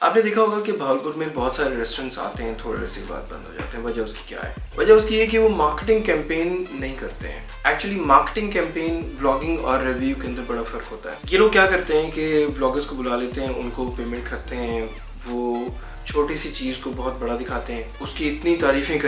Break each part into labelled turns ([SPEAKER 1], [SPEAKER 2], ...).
[SPEAKER 1] आपने देखा होगा कि भागलपुर में बहुत सारे रेस्टोरेंट्स आते हैं, थोड़ी सी बाद बंद हो जाते हैं। वजह उसकी क्या है? वजह उसकी है कि वो मार्केटिंग कैंपेन नहीं करते हैं। एक्चुअली मार्केटिंग कैंपेन व्लॉगिंग और रिव्यू के अंदर बड़ा फ़र्क होता है। ये लोग क्या करते हैं कि व्लॉगर्स को बुला लेते हैं, उनको पेमेंट करते हैं, वो छोटी सी चीज़ को बहुत बड़ा दिखाते हैं, उसकी इतनी तारीफ़ें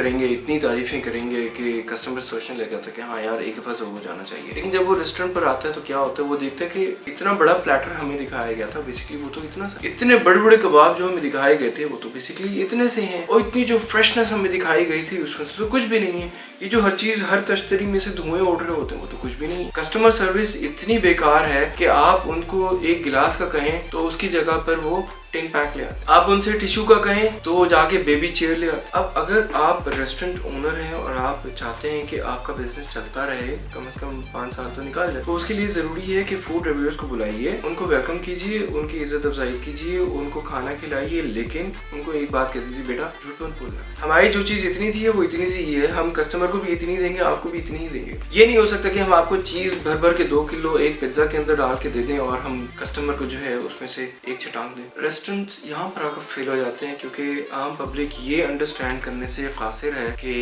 [SPEAKER 1] करेंगे कि कस्टमर सोचने लग जाता है कि हाँ यार एक दफ़ा ज़रूर हो जाना चाहिए। लेकिन जब वो रेस्टोरेंट पर आता है तो क्या होता है, वो देखता है कि इतना बड़ा प्लेटर हमें दिखाया गया था, बेसिकली वो तो इतना सा, इतने बड़े बड़े कबाब जो हमें दिखाए गए थे वो तो बेसिकली इतने से हैं, और इतनी जो फ्रेशनेस हमें दिखाई गई थी उसमें से तो कुछ भी नहीं है। ये जो हर चीज़ हर तश्तरी में से धुएं उड़ रहे होते हैं वो तो कुछ भी नहीं है। कस्टमर सर्विस इतनी बेकार है कि आप उनको एक गिलास का कहें तो उसकी जगह पर वो टिन पैक ले आते। आप उनसे टिश्यू का कहें तो जाके बेबी चेयर ले आते। अब अगर आप रेस्टोरेंट ओनर हैं और आप चाहते हैं कि आपका बिजनेस चलता रहे, कम से कम 5 साल तो निकाल जाए, तो उसके लिए ज़रूरी है कि फूड रिव्यूअर्स को बुलाइए, उनको वेलकम कीजिए, उनकी इज्जत अफजाई कीजिए, उनको खाना खिलाइए, लेकिन उनको एक बात कह दीजिए, बेटा झूठ मत बोलना, हमारी जो चीज़ इतनी सी है वो इतनी सी ही है, हम कस्टमर को भी इतनी देंगे, आपको भी इतनी ही देंगे। ये नहीं हो सकता कि हम आपको चीज़ भर भर के 2 किलो एक पिज्ज़ा के अंदर डाल के दे दें और हम कस्टमर को जो है उसमें से एक छटांग दें। रेस्टोरेंट्स यहाँ आकर फेल हो जाते हैं क्योंकि आम पब्लिक ये अंडरस्टैंड करने से कासिर है कि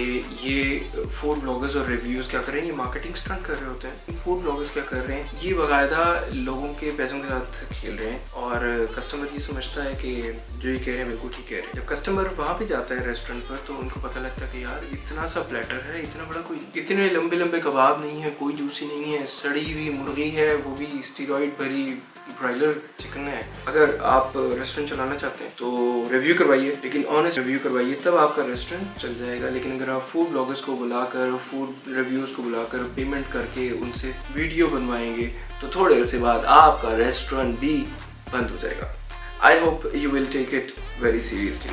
[SPEAKER 1] ये फूड ब्लॉगर्स और रिव्यूज़ क्या कर रहे हैं, ये मार्केटिंग स्टंट कर रहे होते हैं। फूड ब्लॉगर्स क्या कर रहे हैं, ये बाकायदा लोगों के पैसों के साथ खेल रहे हैं और कस्टमर ये समझता है कि जो ये कह रहे हैं बिल्कुल ठीक कह रहे हैं। जब कस्टमर वहाँ पे जाता है रेस्टोरेंट पर तो उनको पता लगता है कि यार इतना सा प्लेटर है, इतना बड़ा, कोई इतने लंबे लंबे कबाब नहीं है, कोई जूसी नहीं है, सड़ी हुई मुर्गी है, वो भी स्टीरॉइड भरी ब्रायलर चिकन है। अगर आप रेस्टोरेंट चलाना चाहते हैं तो रिव्यू करवाइए, लेकिन ऑनेस्ट रिव्यू करवाइए, तब आपका रेस्टोरेंट चल जाएगा। लेकिन अगर आप फूड ब्लॉगर्स को बुलाकर, फूड रिव्यूज़ को बुलाकर पेमेंट करके उनसे वीडियो बनवाएंगे तो थोड़े अरसे बाद आपका रेस्टोरेंट भी बंद हो जाएगा। I hope you will take it very seriously.